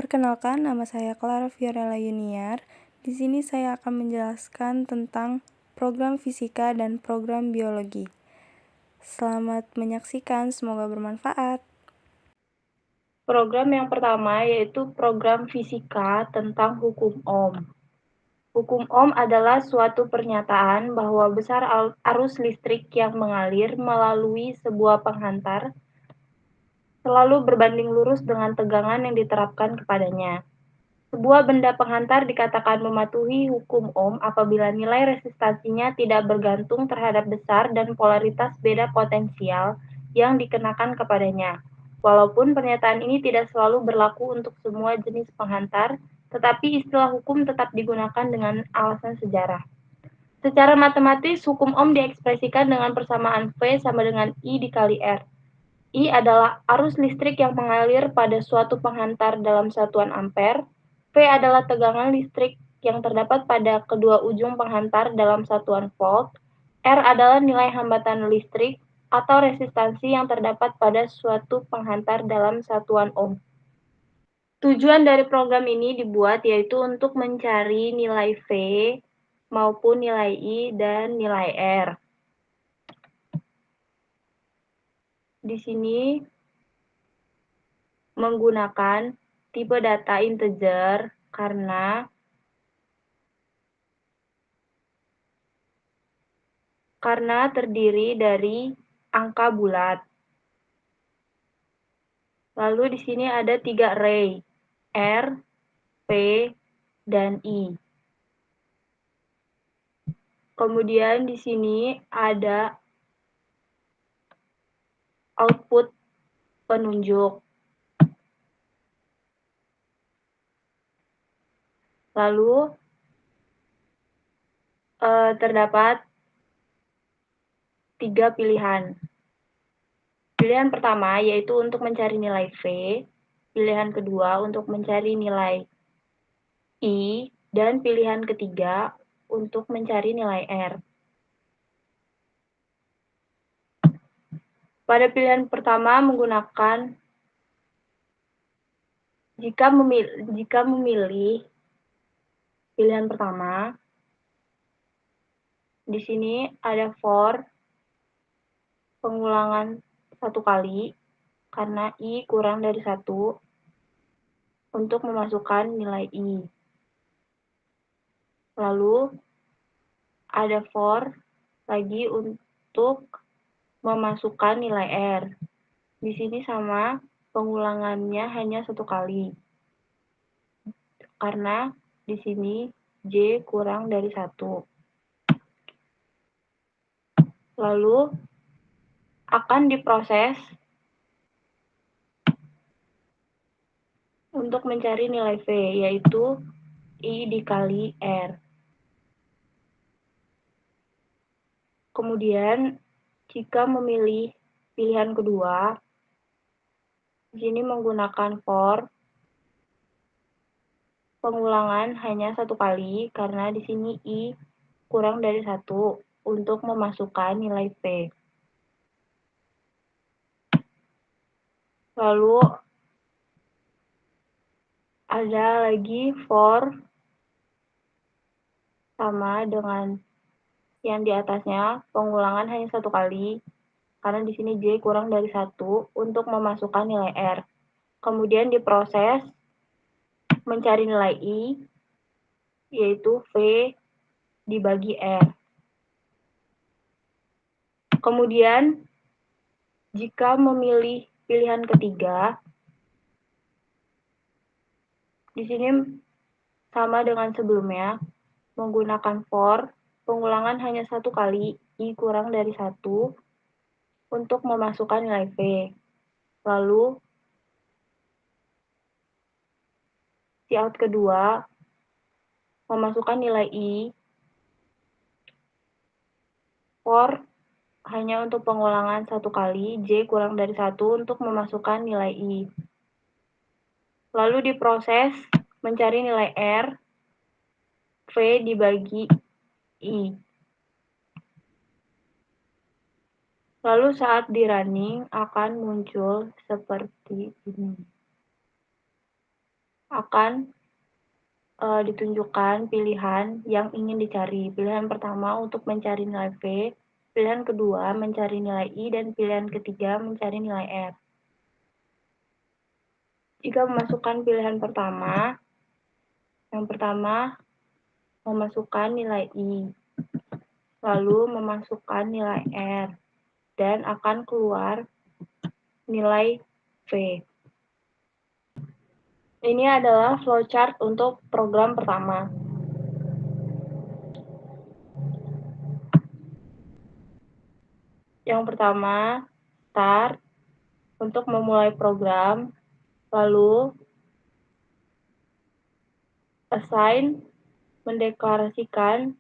Perkenalkan, nama saya Clara Fiorella Yuniar. Di sini saya akan menjelaskan tentang program fisika dan program biologi. Selamat menyaksikan, semoga bermanfaat. Program yang pertama yaitu program fisika tentang hukum Ohm. Hukum Ohm adalah suatu pernyataan bahwa besar arus listrik yang mengalir melalui sebuah penghantar selalu berbanding lurus dengan tegangan yang diterapkan kepadanya. Sebuah benda penghantar dikatakan mematuhi hukum Ohm apabila nilai resistansinya tidak bergantung terhadap besar dan polaritas beda potensial yang dikenakan kepadanya. Walaupun pernyataan ini tidak selalu berlaku untuk semua jenis penghantar, tetapi istilah hukum tetap digunakan dengan alasan sejarah. Secara matematis, hukum Ohm diekspresikan dengan persamaan V sama dengan I dikali R. I adalah arus listrik yang mengalir pada suatu penghantar dalam satuan ampere. V adalah tegangan listrik yang terdapat pada kedua ujung penghantar dalam satuan volt. R adalah nilai hambatan listrik atau resistansi yang terdapat pada suatu penghantar dalam satuan ohm. Tujuan dari program ini dibuat yaitu untuk mencari nilai V maupun nilai I dan nilai R. Di sini menggunakan tipe data integer karena terdiri dari angka bulat. Lalu di sini ada 3 array, R, P, dan I. Kemudian di sini ada output penunjuk. Lalu terdapat 3 pilihan. Pilihan pertama yaitu untuk mencari nilai V, pilihan kedua untuk mencari nilai I, dan pilihan ketiga untuk mencari nilai R. Pada pilihan pertama menggunakan jika memilih pilihan pertama, di sini ada for pengulangan 1 kali karena I kurang dari 1 untuk memasukkan nilai I. Lalu ada for lagi untuk memasukkan nilai R. Di sini sama, pengulangannya hanya 1 kali. Karena di sini J kurang dari 1. Lalu akan diproses untuk mencari nilai V, yaitu I dikali R. Kemudian, jika memilih pilihan kedua, di sini menggunakan for pengulangan hanya 1 kali karena di sini I kurang dari 1 untuk memasukkan nilai V. Lalu ada lagi for sama dengan yang di atasnya, pengulangan hanya 1 kali karena di sini J kurang dari 1 untuk memasukkan nilai R. Kemudian diproses mencari nilai I, yaitu V dibagi R. Kemudian, jika memilih pilihan ketiga, di sini sama dengan sebelumnya, menggunakan for, pengulangan hanya 1 kali, I kurang dari 1, untuk memasukkan nilai V. Lalu, cout kedua, memasukkan nilai I, for hanya untuk pengulangan 1 kali, J kurang dari 1 untuk memasukkan nilai I. Lalu diproses mencari nilai R, V dibagi I. Lalu saat di running akan muncul seperti ini. akan ditunjukkan pilihan yang ingin dicari. Pilihan pertama untuk mencari nilai V, pilihan kedua mencari nilai I, dan pilihan ketiga mencari nilai R. Jika memasukkan pilihan pertama, yang pertama memasukkan nilai I, lalu memasukkan nilai R, dan akan keluar nilai V. Ini adalah flowchart untuk program pertama. Yang pertama, start untuk memulai program, lalu assign mendeklarasikan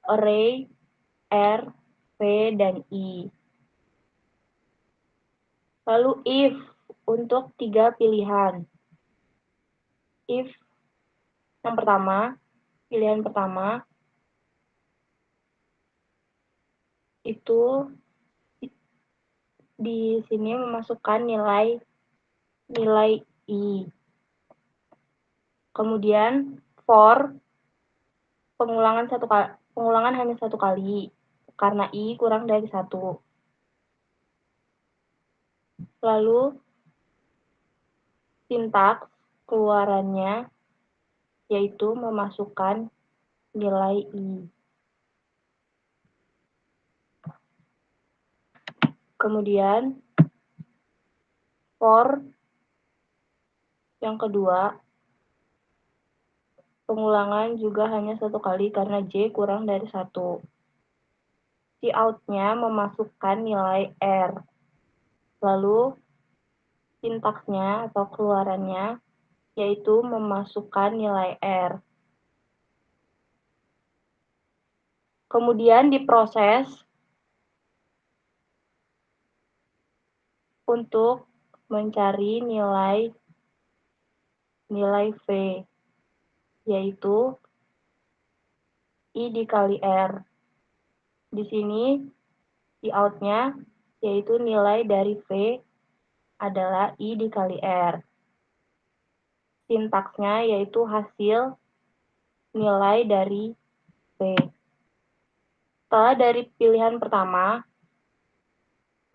array R, V, dan I. Lalu if untuk 3 pilihan. If yang pertama, pilihan pertama itu di sini memasukkan nilai I. Kemudian for pengulangan hanya satu kali karena I kurang dari 1. Lalu sintaks keluarannya yaitu memasukkan nilai I. Kemudian for yang kedua, pengulangan juga hanya satu kali karena J kurang dari 1. Cout-nya memasukkan nilai R. Lalu sintaksnya atau keluarannya yaitu memasukkan nilai R. Kemudian diproses untuk mencari nilai V, yaitu I dikali R. Di sini cout-nya yaitu nilai dari V adalah I dikali R. Sintaksnya yaitu hasil nilai dari V. Setelah dari pilihan pertama,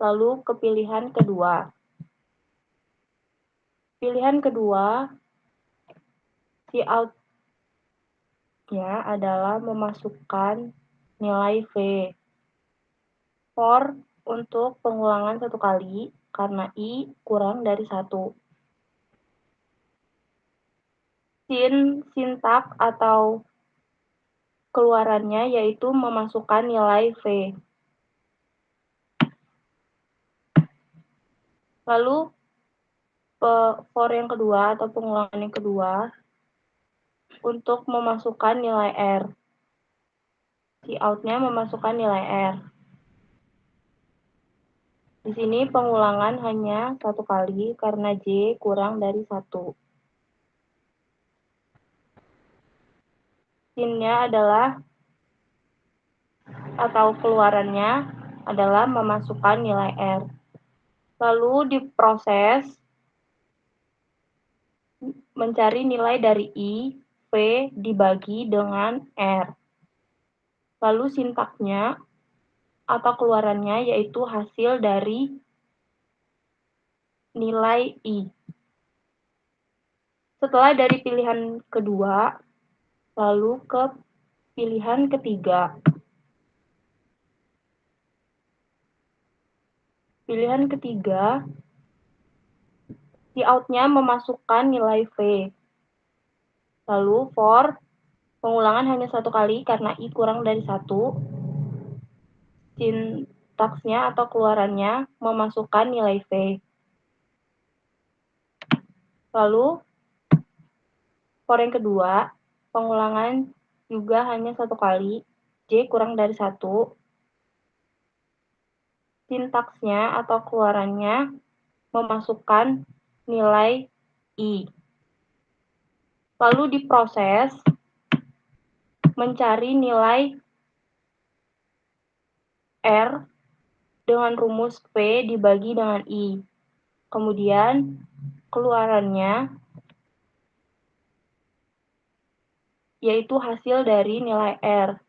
lalu ke pilihan kedua. Pilihan kedua, cout-nya adalah memasukkan nilai V. For untuk pengulangan satu kali, karena I kurang dari 1. Sintak atau keluarannya yaitu memasukkan nilai V. Lalu for yang kedua atau pengulangan yang kedua untuk memasukkan nilai R. Cout-nya memasukkan nilai R. Di sini pengulangan hanya satu kali karena J kurang dari 1. Sinnya adalah atau keluarannya adalah memasukkan nilai R. Lalu diproses mencari nilai dari I, V dibagi dengan R. Lalu sintaknya atau keluarannya yaitu hasil dari nilai I. Setelah dari pilihan kedua, lalu ke pilihan ketiga. Pilihan ketiga, cout-nya memasukkan nilai V. Lalu for pengulangan hanya satu kali karena I kurang dari 1. Sintaksnya atau keluarannya memasukkan nilai V. Lalu for yang kedua, pengulangan juga hanya satu kali, J kurang dari 1. Sintaksnya atau keluarannya memasukkan nilai I. Lalu diproses mencari nilai R dengan rumus P dibagi dengan I. Kemudian keluarannya yaitu hasil dari nilai R.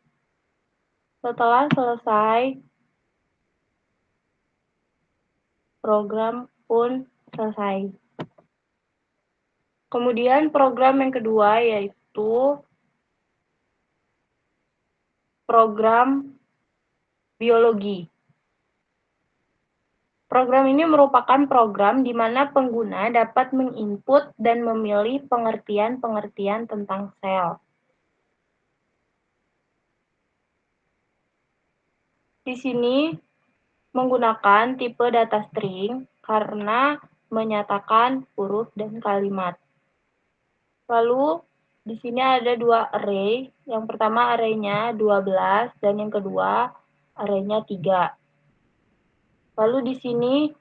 Setelah selesai, program pun selesai. Kemudian program yang kedua yaitu program biologi. Program ini merupakan program di mana pengguna dapat menginput dan memilih pengertian-pengertian tentang sel. Di sini menggunakan tipe data string karena menyatakan huruf dan kalimat. Lalu di sini ada dua array. Yang pertama array-nya 12 dan yang kedua array-nya 3. Lalu di sini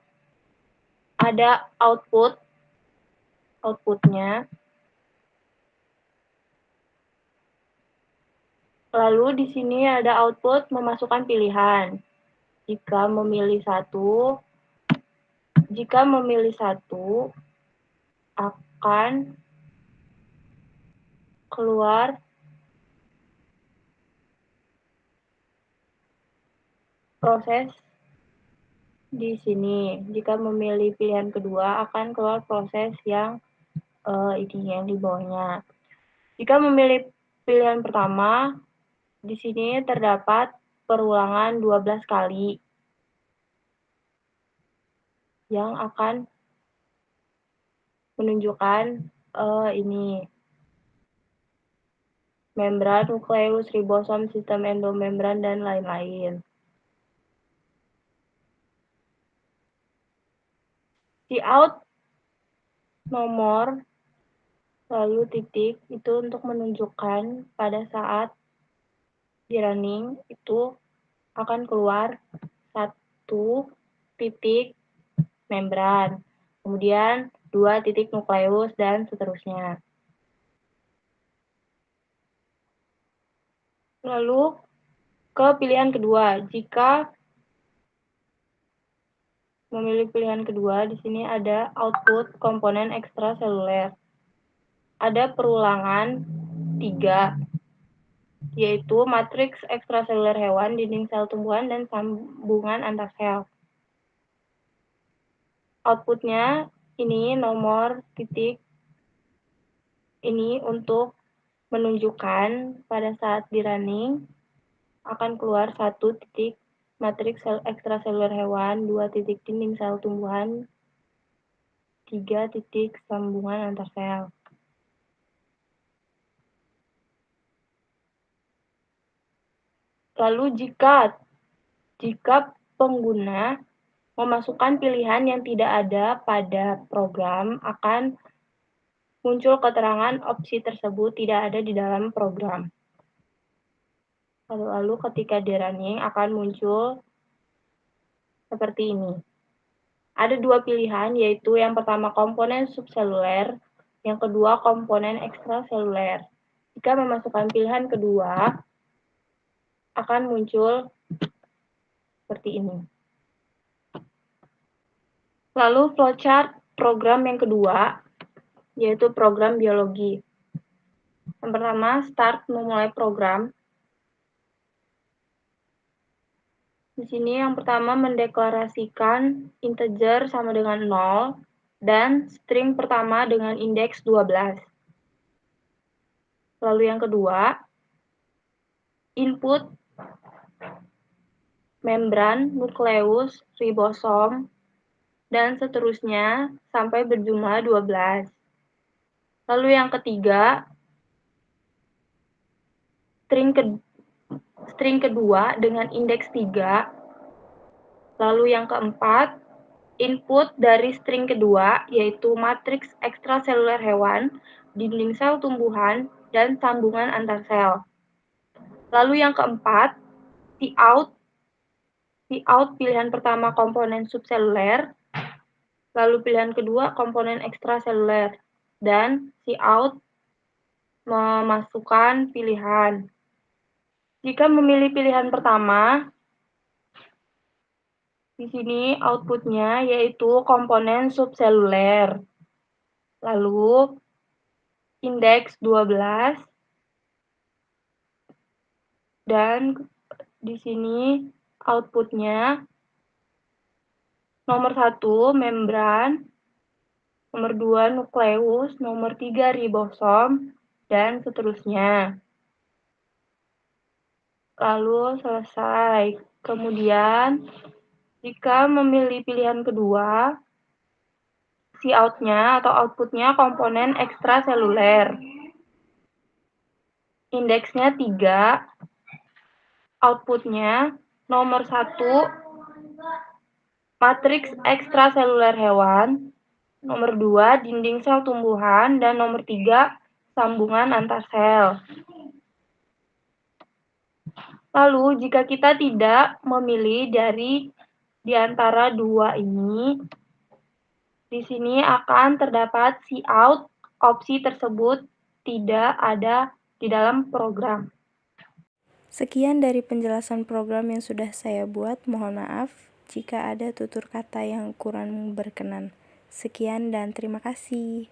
ada outputnya. Lalu di sini ada output memasukkan pilihan. Jika memilih satu akan keluar proses di sini. Jika memilih pilihan kedua akan keluar proses yang yang di bawahnya. Jika memilih pilihan pertama, di sini terdapat perulangan 12 kali yang akan menunjukkan ini membran, nukleus, ribosom, sistem endomembran, dan lain-lain. Cout nomor lalu titik itu untuk menunjukkan pada saat di running itu akan keluar satu titik membran, kemudian 2 titik nukleus, dan seterusnya. Lalu ke pilihan kedua, jika memilih pilihan kedua, di sini ada output komponen ekstraseluler. Ada perulangan 3, yaitu matriks ekstraseluler hewan, dinding sel tumbuhan, dan sambungan antar sel. Outputnya ini nomor titik ini untuk menunjukkan pada saat di running akan keluar 1 titik matriks ekstraseluler hewan, 2 titik dinding sel tumbuhan, 3 titik sambungan antar sel. Lalu jika pengguna memasukkan pilihan yang tidak ada pada program, akan muncul keterangan opsi tersebut tidak ada di dalam program. Lalu ketika di running akan muncul seperti ini. Ada 2 pilihan, yaitu yang pertama komponen subseluler, yang kedua komponen ekstraseluler. Jika memasukkan pilihan kedua, akan muncul seperti ini. Lalu flowchart program yang kedua, yaitu program biologi. Yang pertama, start memulai program. Di sini yang pertama mendeklarasikan integer sama dengan 0 dan string pertama dengan indeks 12. Lalu yang kedua, input membran, nukleus, ribosom, dan seterusnya sampai berjumlah 12. Lalu yang ketiga, string kedua dengan indeks 3. Lalu yang keempat, input dari string kedua, yaitu matriks ekstraseluler hewan, dinding sel tumbuhan, dan sambungan antar sel. Lalu yang keempat, cout pilihan pertama komponen subseluler, lalu pilihan kedua komponen ekstraseluler, dan cout memasukkan pilihan. Jika memilih pilihan pertama, di sini outputnya yaitu komponen subseluler. Lalu indeks 12 dan di sini outputnya nomor 1 membran, nomor 2 nukleus, nomor 3 ribosom, dan seterusnya. Lalu selesai. Kemudian, jika memilih pilihan kedua, Cout-nya atau outputnya komponen ekstraseluler. Indeksnya 3, outputnya nomor 1, matriks ekstraseluler hewan, nomor 2, dinding sel tumbuhan, dan nomor 3, sambungan antar sel. Lalu, jika kita tidak memilih di antara dua ini, di sini akan terdapat cout, opsi tersebut tidak ada di dalam program. Sekian dari penjelasan program yang sudah saya buat. Mohon maaf jika ada tutur kata yang kurang berkenan. Sekian dan terima kasih.